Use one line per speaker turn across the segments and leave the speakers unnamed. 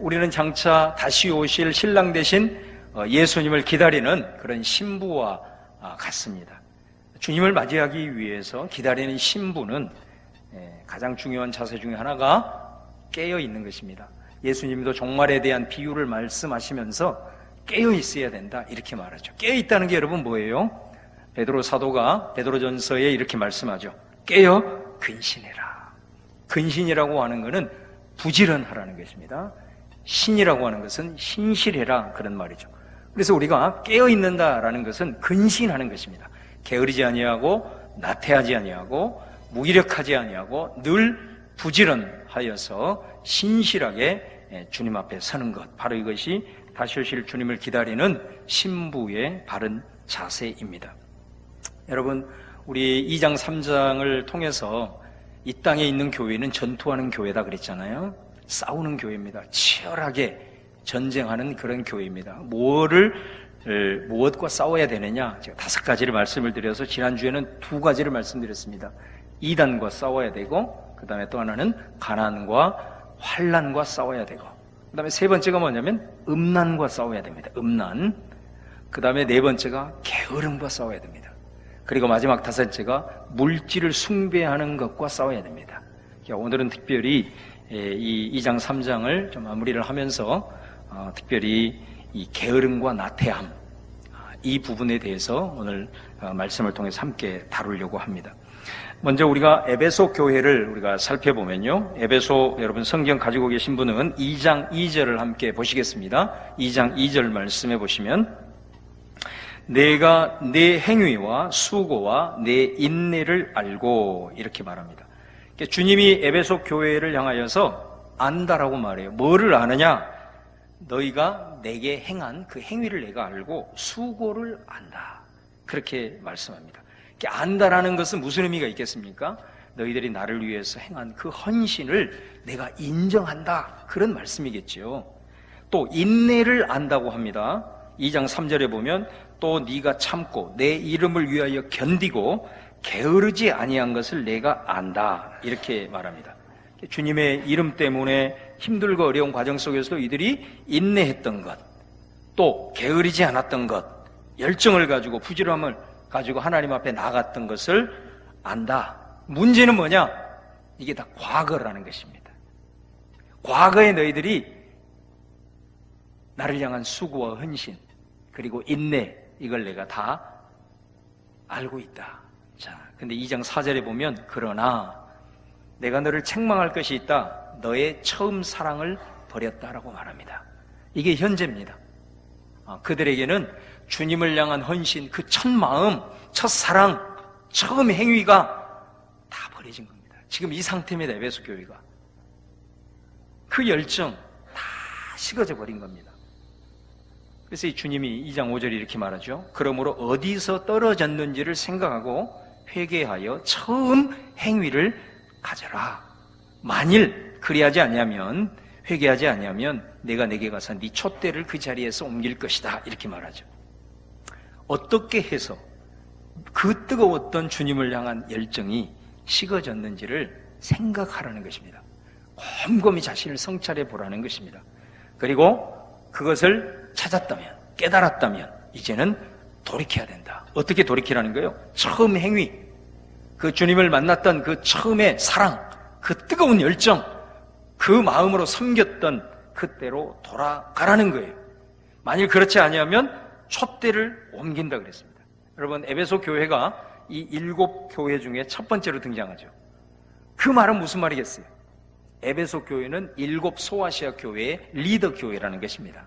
우리는 장차 다시 오실 신랑 되신 예수님을 기다리는 그런 신부와 같습니다. 주님을 맞이하기 위해서 기다리는 신부는 가장 중요한 자세 중에 하나가 깨어 있는 것입니다. 예수님도 종말에 대한 비유를 말씀하시면서 깨어 있어야 된다 이렇게 말하죠. 깨어 있다는 게 여러분 뭐예요? 베드로 사도가 베드로전서에 이렇게 말씀하죠. 깨어 근신해라. 근신이라고 하는 것은 부지런하라는 것입니다. 신이라고 하는 것은 신실해라 그런 말이죠. 그래서 우리가 깨어 있는다라는 것은 근신하는 것입니다. 게으르지 아니하고 나태하지 아니하고 무기력하지 아니하고 늘 부지런하여서 신실하게 주님 앞에 서는 것, 바로 이것이 다시 오실 주님을 기다리는 신부의 바른 자세입니다. 여러분, 우리 2장 3장을 통해서 이 땅에 있는 교회는 전투하는 교회다 그랬잖아요. 싸우는 교회입니다. 치열하게 전쟁하는 그런 교회입니다. 무엇과 싸워야 되느냐? 제가 5가지를 말씀을 드려서 지난주에는 2가지를 말씀드렸습니다. 이단과 싸워야 되고, 그 다음에 또 하나는 가난과 환난과 싸워야 되고, 그 다음에 3번째가 뭐냐면 음란과 싸워야 됩니다. 음란. 그 다음에 4번째가 게으름과 싸워야 됩니다. 그리고 마지막 5번째가 물질을 숭배하는 것과 싸워야 됩니다. 오늘은 특별히 이 2장 3장을 좀 마무리를 하면서 특별히 이 게으름과 나태함, 이 부분에 대해서 오늘 말씀을 통해서 함께 다루려고 합니다. 먼저 우리가 에베소 교회를 우리가 살펴보면요, 에베소 여러분 성경 가지고 계신 분은 2장 2절을 함께 보시겠습니다. 2장 2절 말씀해 보시면, 내가 내 행위와 수고와 내 인내를 알고, 이렇게 말합니다. 주님이 에베소 교회를 향하여서 안다라고 말해요. 뭐를 아느냐? 너희가 내게 행한 그 행위를 내가 알고 수고를 안다, 그렇게 말씀합니다. 안다라는 것은 무슨 의미가 있겠습니까? 너희들이 나를 위해서 행한 그 헌신을 내가 인정한다, 그런 말씀이겠죠. 또 인내를 안다고 합니다. 2장 3절에 보면 또 네가 참고 내 이름을 위하여 견디고 게으르지 아니한 것을 내가 안다, 이렇게 말합니다. 주님의 이름 때문에 힘들고 어려운 과정 속에서도 이들이 인내했던 것, 또 게으르지 않았던 것, 열정을 가지고 부지런함을 가지고 하나님 앞에 나갔던 것을 안다. 문제는 뭐냐? 이게 다 과거라는 것입니다. 과거에 너희들이 나를 향한 수고와 헌신, 그리고 인내, 이걸 내가 다 알고 있다. 자, 근데 2장 4절에 보면, 그러나 내가 너를 책망할 것이 있다. 너의 처음 사랑을 버렸다라고 말합니다. 이게 현재입니다. 그들에게는 주님을 향한 헌신, 그 첫 마음, 첫 사랑, 처음 행위가 다 버려진 겁니다. 지금 이 상태입니다. 에베소 교회가. 그 열정 다 식어져 버린 겁니다. 그래서 이 주님이 2장 5절에 이렇게 말하죠. 그러므로 어디서 떨어졌는지를 생각하고 회개하여 처음 행위를 가져라. 만일 그리하지 아니하면, 회개하지 아니하면 내가 내게 가서 네 촛대를 그 자리에서 옮길 것이다, 이렇게 말하죠. 어떻게 해서 그 뜨거웠던 주님을 향한 열정이 식어졌는지를 생각하라는 것입니다. 곰곰이 자신을 성찰해 보라는 것입니다. 그리고 그것을 찾았다면, 깨달았다면 이제는 돌이켜야 된다. 어떻게 돌이키라는 거예요? 처음 행위, 그 주님을 만났던 그 처음의 사랑, 그 뜨거운 열정, 그 마음으로 섬겼던 그때로 돌아가라는 거예요. 만일 그렇지 아니하면 촛대를 옮긴다 그랬습니다. 여러분, 에베소 교회가 이 7 교회 중에 첫 번째로 등장하죠. 그 말은 무슨 말이겠어요? 에베소 교회는 7 소아시아 교회의 리더 교회라는 것입니다.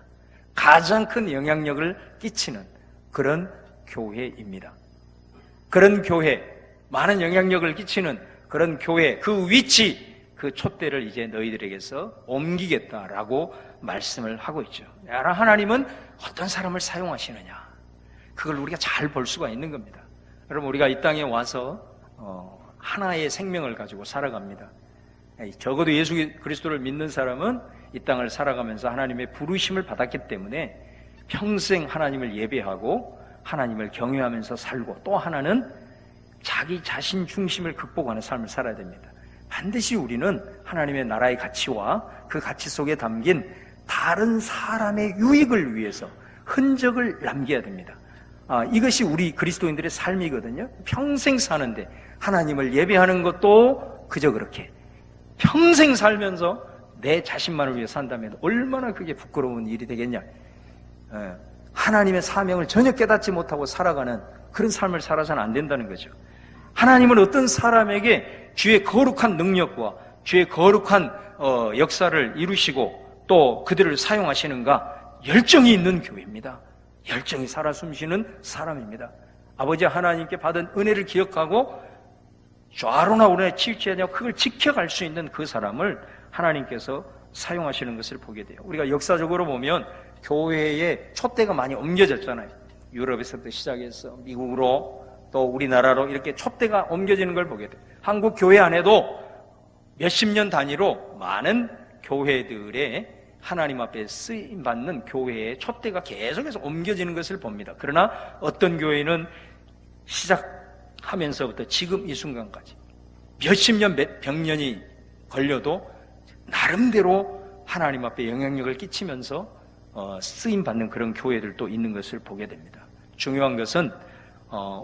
가장 큰 영향력을 끼치는 그런 교회입니다. 그런 교회, 많은 영향력을 끼치는 그런 교회, 그 위치, 그 촛대를 이제 너희들에게서 옮기겠다라고 말씀을 하고 있죠. 하나님은 어떤 사람을 사용하시느냐, 그걸 우리가 잘 볼 수가 있는 겁니다. 여러분, 우리가 이 땅에 와서 하나의 생명을 가지고 살아갑니다. 적어도 예수 그리스도를 믿는 사람은 이 땅을 살아가면서 하나님의 부르심을 받았기 때문에 평생 하나님을 예배하고 하나님을 경외하면서 살고, 또 하나는 자기 자신 중심을 극복하는 삶을 살아야 됩니다. 반드시 우리는 하나님의 나라의 가치와 그 가치 속에 담긴 다른 사람의 유익을 위해서 흔적을 남겨야 됩니다. 이것이 우리 그리스도인들의 삶이거든요. 평생 사는데 하나님을 예배하는 것도 그저 그렇게 평생 살면서 내 자신만을 위해 산다면 얼마나 그게 부끄러운 일이 되겠냐. 하나님의 사명을 전혀 깨닫지 못하고 살아가는 그런 삶을 살아서는 안 된다는 거죠. 하나님은 어떤 사람에게 주의 거룩한 능력과 주의 거룩한 역사를 이루시고 또 그들을 사용하시는가? 열정이 있는 교회입니다. 열정이 살아 숨쉬는 사람입니다. 아버지 하나님께 받은 은혜를 기억하고 좌로나 우로나 치우치지 않고 그걸 지켜갈 수 있는 그 사람을 하나님께서 사용하시는 것을 보게 돼요. 우리가 역사적으로 보면 교회의 촛대가 많이 옮겨졌잖아요. 유럽에서부터 시작해서 미국으로 또 우리나라로 이렇게 촛대가 옮겨지는 걸 보게 돼요. 한국 교회 안에도 몇십 년 단위로 많은 교회들의 하나님 앞에 쓰임받는 교회의 촛대가 계속해서 옮겨지는 것을 봅니다. 그러나 어떤 교회는 시작하면서부터 지금 이 순간까지 몇십 년, 몇백 년이 걸려도 나름대로 하나님 앞에 영향력을 끼치면서 쓰임받는 그런 교회들도 있는 것을 보게 됩니다. 중요한 것은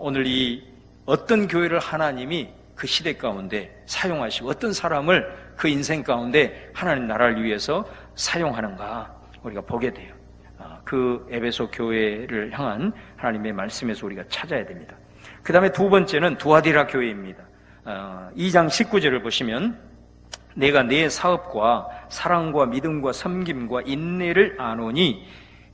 오늘 이 어떤 교회를 하나님이 그 시대 가운데 사용하시고 어떤 사람을 그 인생 가운데 하나님 나라를 위해서 사용하는가 우리가 보게 돼요. 그 에베소 교회를 향한 하나님의 말씀에서 우리가 찾아야 됩니다. 그 다음에 두 번째는 두아디라 교회입니다. 2장 19절을 보시면 내가 내 사업과 사랑과 믿음과 섬김과 인내를 아노니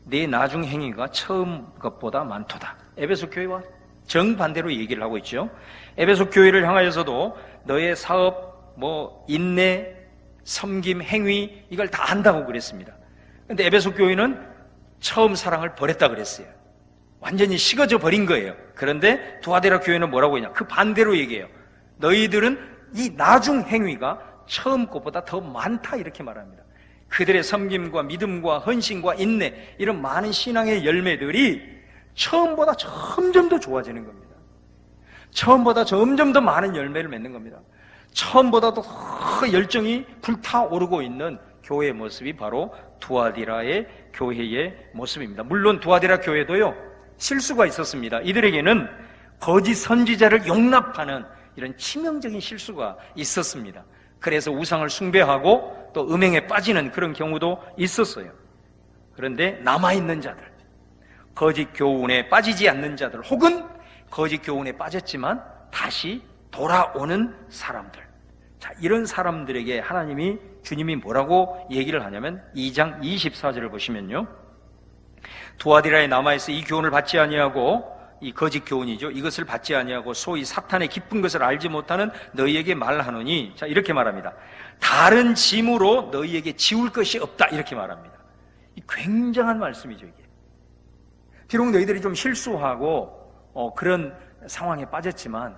내 나중 행위가 처음 것보다 많도다. 에베소 교회와 정반대로 얘기를 하고 있죠. 에베소 교회를 향하여서도 너의 사업, 인내, 섬김, 행위 이걸 다 한다고 그랬습니다. 그런데 에베소 교회는 처음 사랑을 버렸다 그랬어요. 완전히 식어져 버린 거예요. 그런데 두아디라 교회는 뭐라고 했냐? 그 반대로 얘기해요. 너희들은 이 나중 행위가 처음 것보다 더 많다 이렇게 말합니다. 그들의 섬김과 믿음과 헌신과 인내 이런 많은 신앙의 열매들이 처음보다 점점 더 좋아지는 겁니다. 처음보다 점점 더 많은 열매를 맺는 겁니다. 처음보다 더 열정이 불타오르고 있는 교회의 모습이 바로 두아디라의 교회의 모습입니다. 물론 두아디라 교회도요 실수가 있었습니다. 이들에게는 거짓 선지자를 용납하는 이런 치명적인 실수가 있었습니다. 그래서 우상을 숭배하고 또 음행에 빠지는 그런 경우도 있었어요. 그런데 남아있는 자들, 거짓 교훈에 빠지지 않는 자들, 혹은 거짓 교훈에 빠졌지만 다시 돌아오는 사람들, 자, 이런 사람들에게 하나님이 주님이 뭐라고 얘기를 하냐면 2장 24절을 보시면요, 두아디라에 남아있어 이 교훈을 받지 아니하고, 이 거짓 교훈이죠, 이것을 받지 아니하고 소위 사탄의 기쁜 것을 알지 못하는 너희에게 말하노니, 자, 이렇게 말합니다. 다른 짐으로 너희에게 지울 것이 없다 이렇게 말합니다. 이 굉장한 말씀이죠. 이게 비록 너희들이 좀 실수하고 그런 상황에 빠졌지만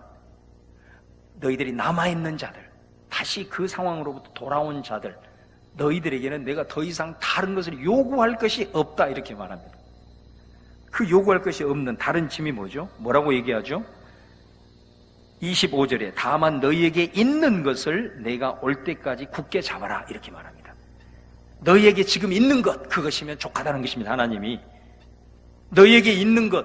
너희들이 남아있는 자들, 다시 그 상황으로부터 돌아온 자들, 너희들에게는 내가 더 이상 다른 것을 요구할 것이 없다 이렇게 말합니다. 그 요구할 것이 없는 다른 짐이 뭐죠? 뭐라고 얘기하죠? 25절에 다만 너희에게 있는 것을 내가 올 때까지 굳게 잡아라 이렇게 말합니다. 너희에게 지금 있는 것, 그것이면 족하다는 것입니다. 하나님이 너희에게 있는 것,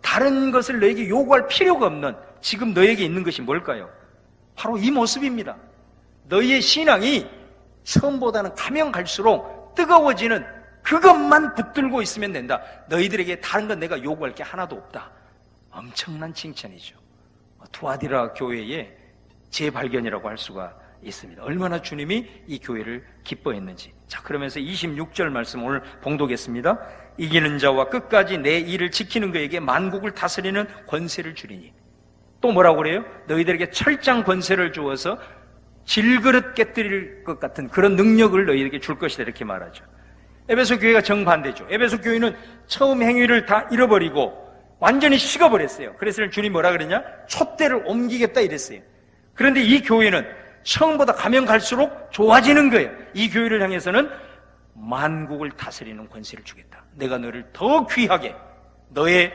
다른 것을 너희에게 요구할 필요가 없는 지금 너희에게 있는 것이 뭘까요? 바로 이 모습입니다. 너희의 신앙이 처음보다는 가면 갈수록 뜨거워지는 그것만 붙들고 있으면 된다. 너희들에게 다른 건 내가 요구할 게 하나도 없다. 엄청난 칭찬이죠. 두아디라 교회의 재발견이라고 할 수가 있습니다. 얼마나 주님이 이 교회를 기뻐했는지. 자, 그러면서 26절 말씀 오늘 봉독했습니다. 이기는 자와 끝까지 내 일을 지키는 그에게 만국을 다스리는 권세를 주리니. 또 뭐라고 그래요? 너희들에게 철장 권세를 주어서 질그릇 깨뜨릴 것 같은 그런 능력을 너희에게 줄 것이다 이렇게 말하죠. 에베소 교회가 정반대죠. 에베소 교회는 처음 행위를 다 잃어버리고 완전히 식어버렸어요. 그래서 주님 뭐라 그랬냐? 촛대를 옮기겠다 이랬어요. 그런데 이 교회는 처음보다 가면 갈수록 좋아지는 거예요. 이 교회를 향해서는 만국을 다스리는 권세를 주겠다. 내가 너를 더 귀하게, 너의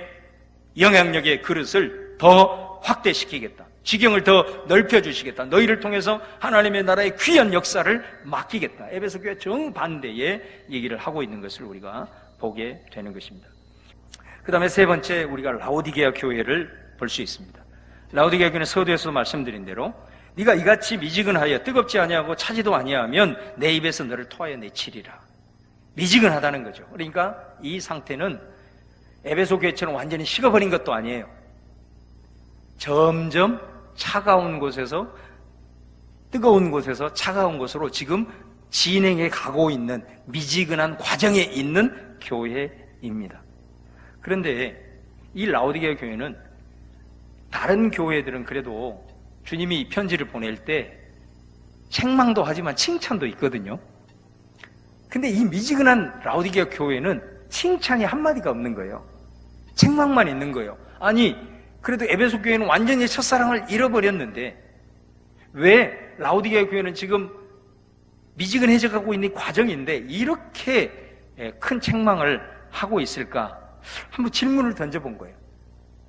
영향력의 그릇을 더 확대시키겠다. 지경을 더 넓혀주시겠다. 너희를 통해서 하나님의 나라의 귀한 역사를 맡기겠다. 에베소 교회 정반대의 얘기를 하고 있는 것을 우리가 보게 되는 것입니다. 그 다음에 세 번째, 우리가 라오디게아 교회를 볼 수 있습니다. 라오디게아 교회는 서두에서 말씀드린 대로 네가 이같이 미지근하여 뜨겁지 아니하고 차지도 아니하면 내 입에서 너를 토하여 내치리라. 미지근하다는 거죠. 그러니까 이 상태는 에베소 교회처럼 완전히 식어버린 것도 아니에요. 점점 차가운 곳에서 뜨거운 곳에서 차가운 곳으로 지금 진행해 가고 있는 미지근한 과정에 있는 교회입니다. 그런데 이 라오디게아 교회는 다른 교회들은 그래도 주님이 이 편지를 보낼 때 책망도 하지만 칭찬도 있거든요. 근데 이 미지근한 라오디게아 교회는 칭찬이 한마디가 없는 거예요. 책망만 있는 거예요. 아니, 그래도 에베소 교회는 완전히 첫사랑을 잃어버렸는데 왜 라오디게아 교회는 지금 미지근해져 가고 있는 과정인데 이렇게 큰 책망을 하고 있을까? 한번 질문을 던져본 거예요.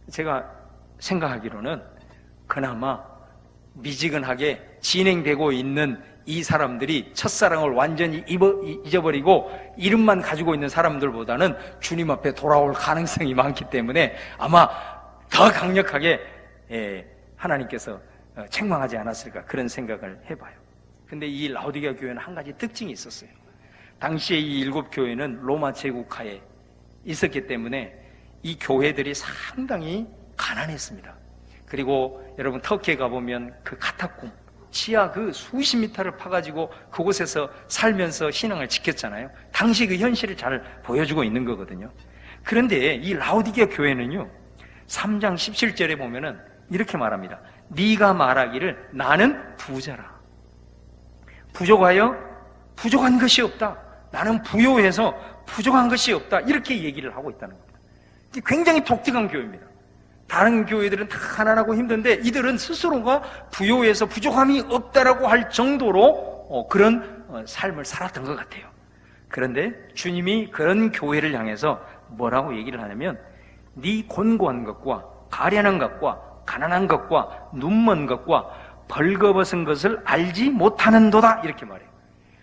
제가 생각하기로는 그나마 미지근하게 진행되고 있는 이 사람들이 첫사랑을 완전히 잊어버리고 이름만 가지고 있는 사람들보다는 주님 앞에 돌아올 가능성이 많기 때문에 아마 더 강력하게 하나님께서 책망하지 않았을까, 그런 생각을 해봐요. 근데 이 라오디게아 교회는 한 가지 특징이 있었어요. 당시에 이 7교회는 로마 제국하에 있었기 때문에 이 교회들이 상당히 가난했습니다. 그리고 여러분 터키에 가보면 그 카타콤 지하 그 수십 미터를 파가지고 그곳에서 살면서 신앙을 지켰잖아요. 당시 그 현실을 잘 보여주고 있는 거거든요. 그런데 이 라오디게아 교회는요, 3장 17절에 보면은 이렇게 말합니다. 네가 말하기를 나는 부자라. 부족하여 부족한 것이 없다. 나는 부요해서 부족한 것이 없다. 이렇게 얘기를 하고 있다는 겁니다. 굉장히 독특한 교회입니다. 다른 교회들은 다 가난하고 힘든데 이들은 스스로가 부요해서 부족함이 없다라고 할 정도로 그런 삶을 살았던 것 같아요. 그런데 주님이 그런 교회를 향해서 뭐라고 얘기를 하냐면 네 곤고한 것과 가련한 것과 가난한 것과 눈먼 것과 벌거벗은 것을 알지 못하는도다, 이렇게 말해요.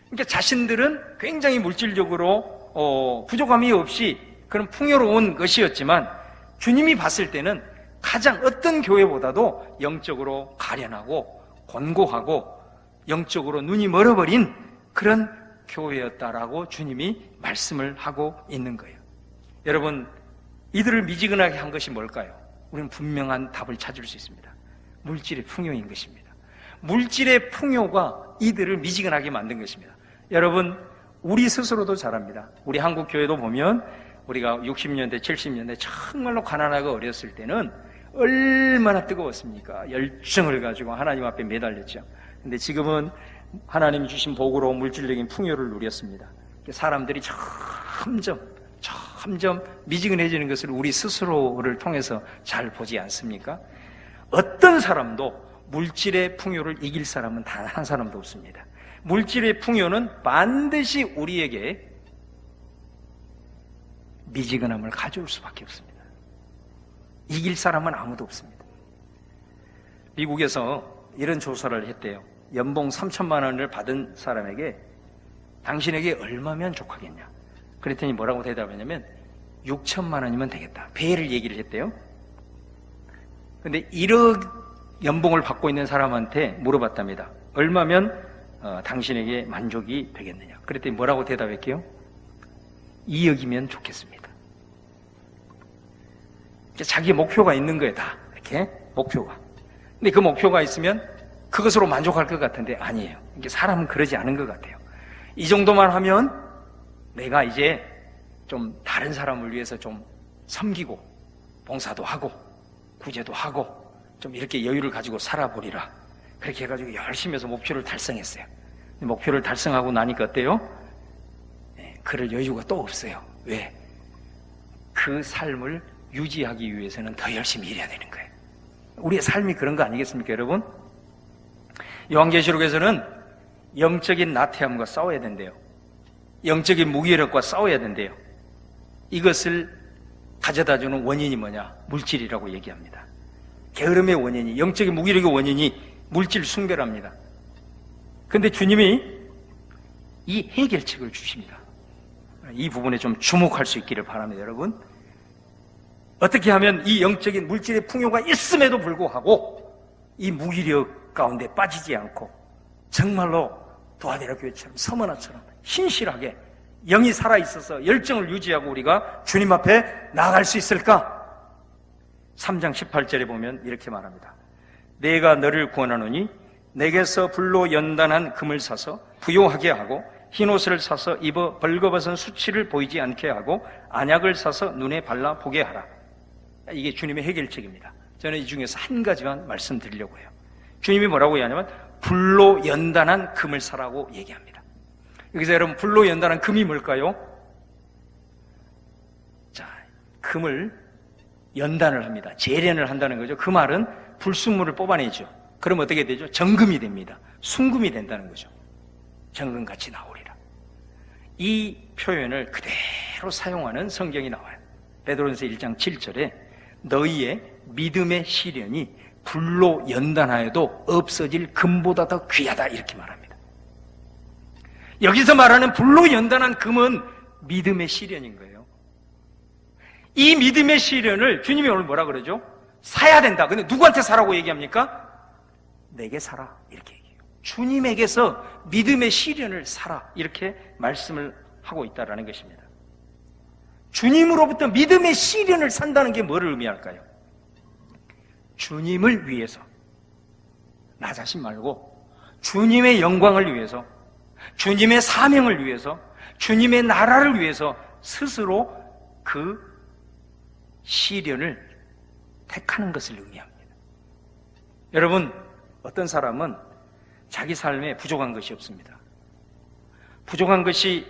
그러니까 자신들은 굉장히 물질적으로 부족함이 없이 그런 풍요로운 것이었지만 주님이 봤을 때는 가장 어떤 교회보다도 영적으로 가련하고 곤고하고 영적으로 눈이 멀어버린 그런 교회였다라고 주님이 말씀을 하고 있는 거예요. 여러분, 이들을 미지근하게 한 것이 뭘까요? 우리는 분명한 답을 찾을 수 있습니다. 물질의 풍요인 것입니다. 물질의 풍요가 이들을 미지근하게 만든 것입니다. 여러분, 우리 스스로도 잘합니다. 우리 한국 교회도 보면 우리가 60년대, 70년대 정말로 가난하고 어렸을 때는 얼마나 뜨거웠습니까? 열정을 가지고 하나님 앞에 매달렸죠. 근데 지금은 하나님이 주신 복으로 물질적인 풍요를 누렸습니다. 사람들이 점점 미지근해지는 것을 우리 스스로를 통해서 잘 보지 않습니까? 어떤 사람도 물질의 풍요를 이길 사람은 단 한 사람도 없습니다. 물질의 풍요는 반드시 우리에게 미지근함을 가져올 수밖에 없습니다. 이길 사람은 아무도 없습니다. 미국에서 이런 조사를 했대요. 연봉 3천만 원을 받은 사람에게 당신에게 얼마면 족하겠냐? 그랬더니 뭐라고 대답했냐면 6천만 원이면 되겠다. 배를 얘기를 했대요. 근데 1억 연봉을 받고 있는 사람한테 물어봤답니다. 얼마면 당신에게 만족이 되겠느냐? 그랬더니 뭐라고 대답했게요? 2억이면 좋겠습니다. 자기 목표가 있는 거예요, 다. 이렇게 목표가. 근데 그 목표가 있으면 그것으로 만족할 것 같은데 아니에요. 이게 사람은 그러지 않은 것 같아요. 이 정도만 하면 내가 이제 좀 다른 사람을 위해서 좀 섬기고 봉사도 하고 구제도 하고 좀 이렇게 여유를 가지고 살아보리라. 그렇게 해가지고 열심히 해서 목표를 달성했어요. 목표를 달성하고 나니까 어때요? 그럴 여유가 또 없어요. 왜? 그 삶을 유지하기 위해서는 더 열심히 일해야 되는 거예요. 우리의 삶이 그런 거 아니겠습니까, 여러분? 요한계시록에서는 영적인 나태함과 싸워야 된대요. 영적인 무기력과 싸워야 된대요. 이것을 가져다주는 원인이 뭐냐? 물질이라고 얘기합니다. 게으름의 원인이, 영적인 무기력의 원인이 물질 숭배랍니다. 그런데 주님이 이 해결책을 주십니다. 이 부분에 좀 주목할 수 있기를 바랍니다. 여러분, 어떻게 하면 이 영적인 물질의 풍요가 있음에도 불구하고 이 무기력 가운데 빠지지 않고 정말로 도하데라 교회처럼 서머나처럼 신실하게 영이 살아있어서 열정을 유지하고 우리가 주님 앞에 나아갈 수 있을까? 3장 18절에 보면 이렇게 말합니다. 내가 너를 구원하노니 내게서 불로 연단한 금을 사서 부요하게 하고 흰옷을 사서 입어 벌거벗은 수치를 보이지 않게 하고 안약을 사서 눈에 발라 보게 하라. 이게 주님의 해결책입니다. 저는 이 중에서 한 가지만 말씀드리려고 해요. 주님이 뭐라고 얘기하냐면 불로 연단한 금을 사라고 얘기합니다. 여기서 여러분, 불로 연단한 금이 뭘까요? 자, 금을 연단을 합니다. 재련을 한다는 거죠. 그 말은 불순물을 뽑아내죠. 그럼 어떻게 되죠? 정금이 됩니다. 순금이 된다는 거죠. 정금같이 나오리라. 이 표현을 그대로 사용하는 성경이 나와요. 베드로전서 1장 7절에 너희의 믿음의 시련이 불로 연단하여도 없어질 금보다 더 귀하다, 이렇게 말합니다. 여기서 말하는 불로 연단한 금은 믿음의 시련인 거예요. 이 믿음의 시련을 주님이 오늘 뭐라 그러죠? 사야 된다. 근데 누구한테 사라고 얘기합니까? 내게 사라, 이렇게 얘기해요. 주님에게서 믿음의 시련을 사라, 이렇게 말씀을 하고 있다는 것입니다. 주님으로부터 믿음의 시련을 산다는 게 뭐를 의미할까요? 주님을 위해서, 나 자신 말고 주님의 영광을 위해서, 주님의 사명을 위해서, 주님의 나라를 위해서 스스로 그 시련을 택하는 것을 의미합니다. 여러분, 어떤 사람은 자기 삶에 부족한 것이 없습니다. 부족한 것이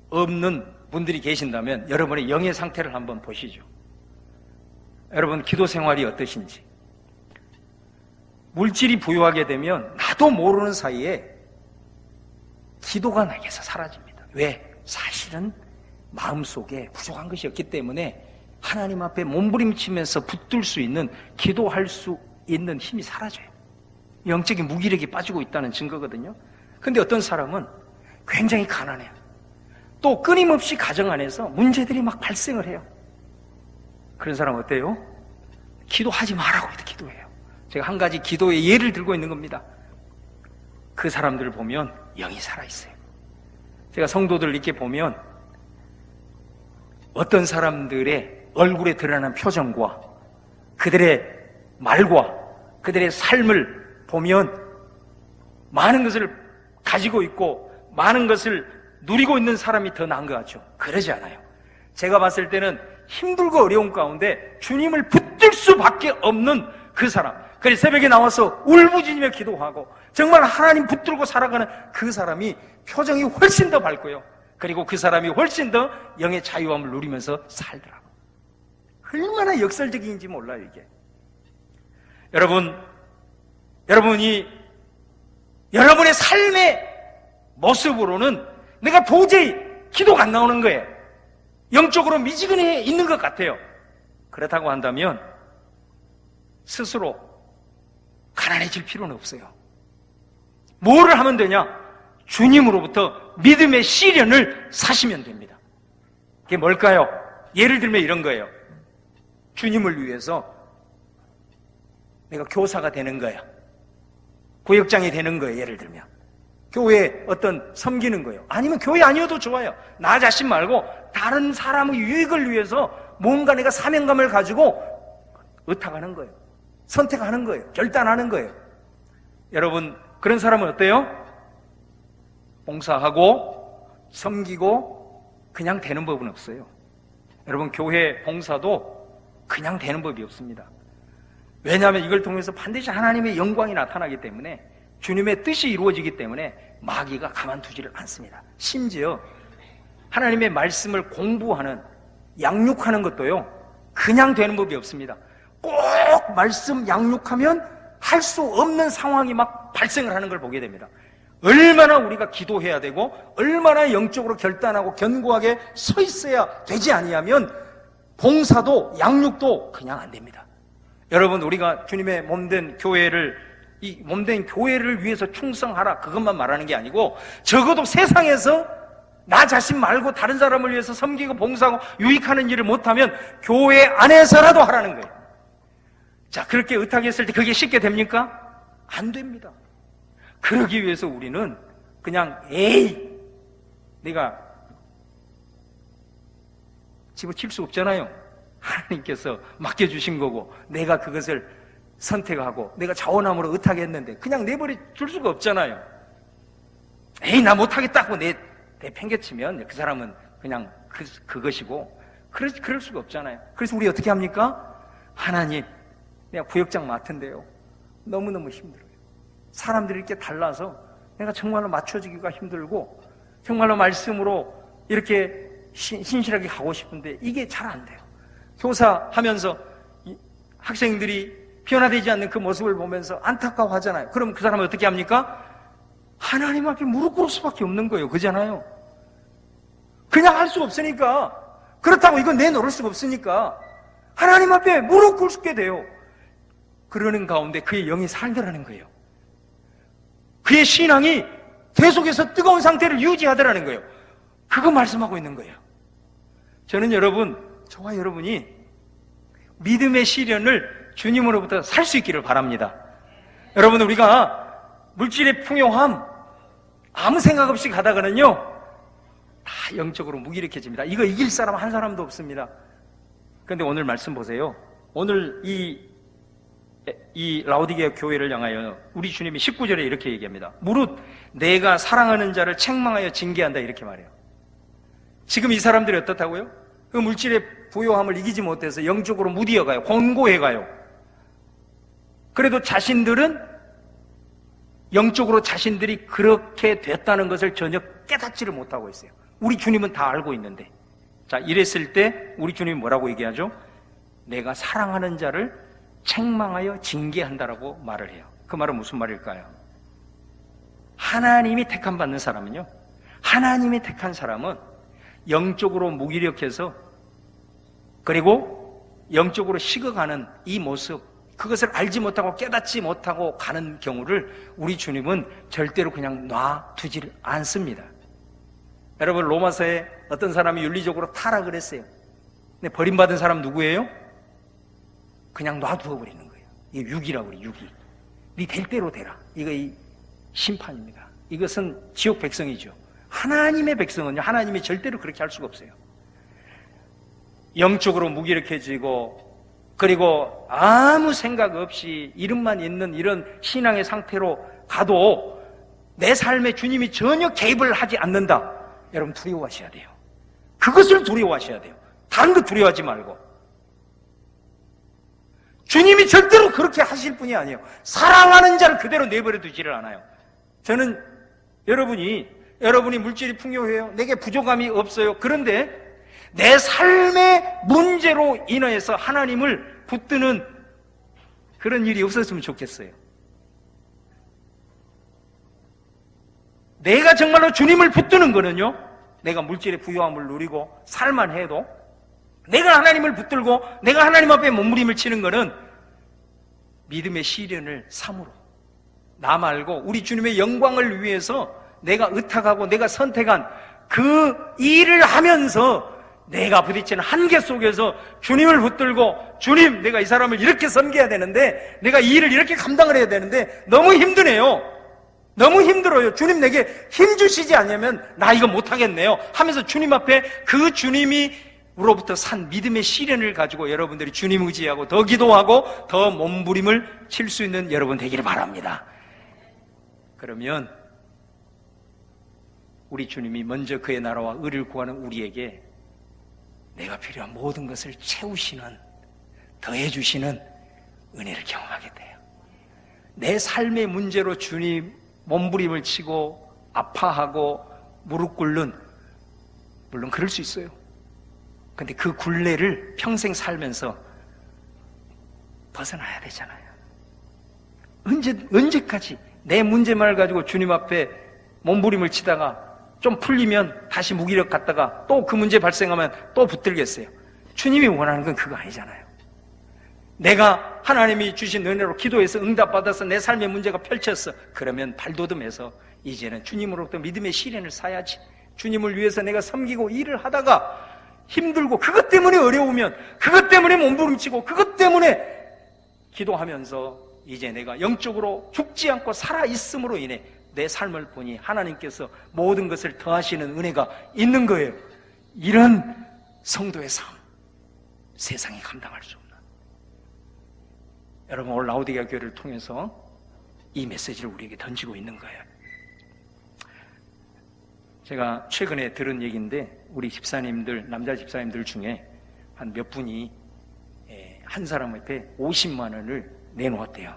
없는 분들이 계신다면 여러분의 영의 상태를 한번 보시죠. 여러분, 기도 생활이 어떠신지. 물질이 부유하게 되면 나도 모르는 사이에 기도가 내게서 사라집니다. 왜? 사실은 마음속에 부족한 것이 없기 때문에 하나님 앞에 몸부림치면서 붙들 수 있는, 기도할 수 있는 힘이 사라져요. 영적인 무기력이 빠지고 있다는 증거거든요. 근데 어떤 사람은 굉장히 가난해요. 또 끊임없이 가정 안에서 문제들이 막 발생을 해요. 그런 사람 어때요? 기도하지 말라고 해도 기도해요. 제가 한 가지 기도의 예를 들고 있는 겁니다. 그 사람들을 보면 영이 살아있어요. 제가 성도들을 이렇게 보면 어떤 사람들의 얼굴에 드러나는 표정과 그들의 말과 그들의 삶을 보면 많은 것을 가지고 있고 많은 것을 누리고 있는 사람이 더 나은 것 같죠? 그러지 않아요. 제가 봤을 때는 힘들고 어려운 가운데 주님을 붙들 수밖에 없는 그 사람, 그래서 새벽에 나와서 울부짖으며 기도하고 정말 하나님 붙들고 살아가는 그 사람이 표정이 훨씬 더 밝고요, 그리고 그 사람이 훨씬 더 영의 자유함을 누리면서 살더라고요. 얼마나 역설적인지 몰라요, 이게. 여러분이 여러분의 삶의 모습으로는 내가 도저히 기도가 안 나오는 거예요. 영적으로 미지근해 있는 것 같아요. 그렇다고 한다면 스스로 가난해질 필요는 없어요. 뭐를 하면 되냐? 주님으로부터 믿음의 시련을 사시면 됩니다. 그게 뭘까요? 예를 들면 이런 거예요. 주님을 위해서 내가 교사가 되는 거야, 구역장이 되는 거예요. 예를 들면 교회에 어떤 섬기는 거예요. 아니면 교회 아니어도 좋아요. 나 자신 말고 다른 사람의 유익을 위해서 뭔가 내가 사명감을 가지고 의탁하는 거예요. 선택하는 거예요. 결단하는 거예요. 여러분, 그런 사람은 어때요? 봉사하고 섬기고 그냥 되는 법은 없어요. 여러분, 교회 봉사도 그냥 되는 법이 없습니다. 왜냐하면 이걸 통해서 반드시 하나님의 영광이 나타나기 때문에, 주님의 뜻이 이루어지기 때문에 마귀가 가만두지를 않습니다. 심지어 하나님의 말씀을 공부하는, 양육하는 것도요, 그냥 되는 법이 없습니다. 꼭 말씀 양육하면 할 수 없는 상황이 막 발생을 하는 걸 보게 됩니다. 얼마나 우리가 기도해야 되고 얼마나 영적으로 결단하고 견고하게 서 있어야 되지 아니하면 봉사도 양육도 그냥 안 됩니다. 여러분, 우리가 주님의 몸된 교회를, 이 몸된 교회를 위해서 충성하라, 그것만 말하는 게 아니고, 적어도 세상에서 나 자신 말고 다른 사람을 위해서 섬기고 봉사하고 유익하는 일을 못하면 교회 안에서라도 하라는 거예요. 자, 그렇게 의탁했을 때 그게 쉽게 됩니까? 안 됩니다. 그러기 위해서 우리는 그냥 내가 집어칠 수 없잖아요. 하나님께서 맡겨주신 거고 내가 그것을 선택하고 내가 자원함으로 의탁했는데 그냥 내버려 둘 수가 없잖아요. 나 못하겠다고 내팽개치면 그 사람은 그냥 그것이고 그럴 수가 없잖아요. 그래서 우리 어떻게 합니까? 하나님, 내가 구역장 맡은데요, 너무너무 힘들어요. 사람들이 이렇게 달라서 내가 정말로 맞춰주기가 힘들고 정말로 말씀으로 이렇게 신실하게 가고 싶은데 이게 잘 안 돼요. 교사하면서 학생들이 변화되지 않는 그 모습을 보면서 안타까워하잖아요. 그럼 그 사람은 어떻게 합니까? 하나님 앞에 무릎 꿇을 수밖에 없는 거예요. 그잖아요. 그냥 할 수 없으니까, 그렇다고 이건 내놓을 수가 없으니까 하나님 앞에 무릎 꿇게 돼요. 그러는 가운데 그의 영이 살더라는 거예요. 그의 신앙이 계속해서 뜨거운 상태를 유지하더라는 거예요. 그거 말씀하고 있는 거예요. 저는 저와 여러분이 믿음의 시련을 주님으로부터 살 수 있기를 바랍니다. 여러분, 우리가 물질의 풍요함 아무 생각 없이 가다가는요 다 영적으로 무기력해집니다. 이거 이길 사람 한 사람도 없습니다. 그런데 오늘 말씀 보세요. 오늘 이 라오디게아 교회를 향하여 우리 주님이 19절에 이렇게 얘기합니다. 무릇 내가 사랑하는 자를 책망하여 징계한다, 이렇게 말해요. 지금 이 사람들이 어떻다고요? 그 물질의 부요함을 이기지 못해서 영적으로 무디어가요. 곤고해가요. 그래도 자신들은 영적으로 자신들이 그렇게 됐다는 것을 전혀 깨닫지를 못하고 있어요. 우리 주님은 다 알고 있는데. 자, 이랬을 때 우리 주님이 뭐라고 얘기하죠? 내가 사랑하는 자를 책망하여 징계한다라고 말을 해요. 그 말은 무슨 말일까요? 하나님이 택함 받는 사람은요, 하나님이 택한 사람은 영적으로 무기력해서 그리고 영적으로 식어가는 이 모습, 그것을 알지 못하고 깨닫지 못하고 가는 경우를 우리 주님은 절대로 그냥 놔두질 않습니다. 여러분, 로마서에 어떤 사람이 윤리적으로 타락을 했어요. 근데 버림받은 사람 누구예요? 그냥 놔두어 버리는 거예요. 이게 유기라고 그래요. 유기. 네 될 대로 되라. 이거 이 심판입니다. 이것은 지옥 백성이죠. 하나님의 백성은요, 하나님이 절대로 그렇게 할 수가 없어요. 영적으로 무기력해지고 그리고 아무 생각 없이 이름만 있는 이런 신앙의 상태로 가도 내 삶에 주님이 전혀 개입을 하지 않는다. 여러분, 두려워하셔야 돼요. 그것을 두려워하셔야 돼요. 다른 거 두려워하지 말고. 주님이 절대로 그렇게 하실 분이 아니에요. 사랑하는 자를 그대로 내버려 두지를 않아요. 저는 여러분이 물질이 풍요해요. 내게 부족함이 없어요. 그런데 내 삶의 문제로 인해서 하나님을 붙드는 그런 일이 없었으면 좋겠어요. 내가 정말로 주님을 붙드는 거는요, 내가 물질의 부요함을 누리고 살만 해도 내가 하나님을 붙들고 내가 하나님 앞에 몸부림을 치는 거는 믿음의 시련을 삼으로, 나 말고 우리 주님의 영광을 위해서 내가 의탁하고 내가 선택한 그 일을 하면서 내가 부딪히는 한계 속에서 주님을 붙들고, 주님, 내가 이 사람을 이렇게 섬겨야 되는데, 내가 이 일을 이렇게 감당을 해야 되는데 너무 힘드네요. 너무 힘들어요. 주님, 내게 힘 주시지 않으면 나 이거 못하겠네요 하면서 주님 앞에 그 주님이 우로부터 산 믿음의 시련을 가지고 여러분들이 주님 의지하고 더 기도하고 더 몸부림을 칠 수 있는 여러분 되기를 바랍니다. 그러면 우리 주님이 먼저 그의 나라와 의를 구하는 우리에게 내가 필요한 모든 것을 채우시는, 더해주시는 은혜를 경험하게 돼요. 내 삶의 문제로 주님 몸부림을 치고 아파하고 무릎 꿇는, 물론 그럴 수 있어요. 근데 그 굴레를 평생 살면서 벗어나야 되잖아요. 언제까지 내 문제만을 가지고 주님 앞에 몸부림을 치다가 좀 풀리면 다시 무기력 갖다가 또 그 문제 발생하면 또 붙들겠어요. 주님이 원하는 건 그거 아니잖아요. 내가 하나님이 주신 은혜로 기도해서 응답받아서 내 삶의 문제가 펼쳤어. 그러면 발돋움해서 이제는 주님으로부터 믿음의 시련을 사야지. 주님을 위해서 내가 섬기고 일을 하다가 힘들고 그것 때문에 어려우면, 그것 때문에 몸부림치고, 그것 때문에 기도하면서 이제 내가 영적으로 죽지 않고 살아있음으로 인해 내 삶을 보니 하나님께서 모든 것을 더하시는 은혜가 있는 거예요. 이런 성도의 삶, 세상이 감당할 수 없는. 여러분, 오늘 라오디게아 교회를 통해서 이 메시지를 우리에게 던지고 있는 거예요. 제가 최근에 들은 얘기인데, 우리 집사님들, 남자 집사님들 중에 한 몇 분이 한 사람한테 50만 원을 내놓았대요.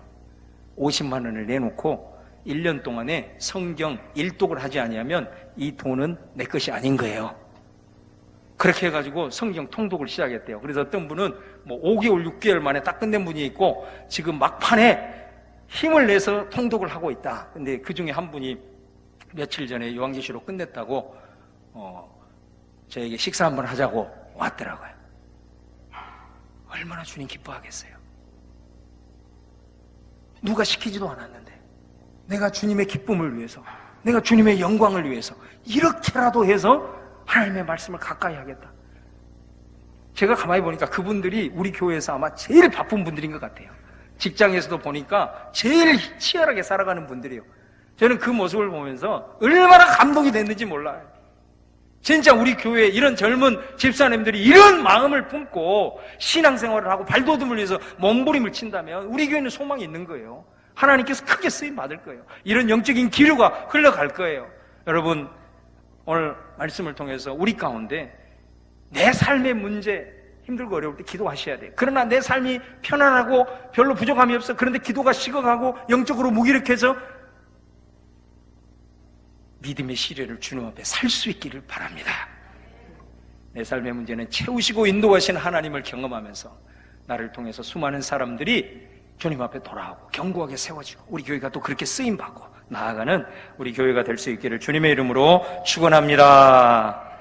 50만 원을 내놓고 1년 동안에 성경 일독을 하지 아니하면 이 돈은 내 것이 아닌 거예요. 그렇게 해가지고 성경 통독을 시작했대요. 그래서 어떤 분은 뭐 5개월, 6개월 만에 딱 끝낸 분이 있고, 지금 막판에 힘을 내서 통독을 하고 있다. 근데 그 중에 한 분이 며칠 전에 요한계시록 끝냈다고 저에게 식사 한번 하자고 왔더라고요. 얼마나 주님 기뻐하겠어요. 누가 시키지도 않았는데 내가 주님의 기쁨을 위해서, 내가 주님의 영광을 위해서 이렇게라도 해서 하나님의 말씀을 가까이 하겠다. 제가 가만히 보니까 그분들이 우리 교회에서 아마 제일 바쁜 분들인 것 같아요. 직장에서도 보니까 제일 치열하게 살아가는 분들이에요. 저는 그 모습을 보면서 얼마나 감동이 됐는지 몰라요. 진짜 우리 교회에 이런 젊은 집사님들이 이런 마음을 품고 신앙생활을 하고 발돋움을 위해서 몸부림을 친다면 우리 교회는 소망이 있는 거예요. 하나님께서 크게 쓰임 받을 거예요. 이런 영적인 기류가 흘러갈 거예요. 여러분, 오늘 말씀을 통해서 우리 가운데 내 삶의 문제, 힘들고 어려울 때 기도하셔야 돼요. 그러나 내 삶이 편안하고 별로 부족함이 없어. 그런데 기도가 식어가고 영적으로 무기력해서 믿음의 시련을 주님 앞에 살 수 있기를 바랍니다. 내 삶의 문제는 채우시고 인도하신 하나님을 경험하면서 나를 통해서 수많은 사람들이 주님 앞에 돌아오고 견고하게 세워지고 우리 교회가 또 그렇게 쓰임받고 나아가는 우리 교회가 될 수 있기를 주님의 이름으로 축원합니다.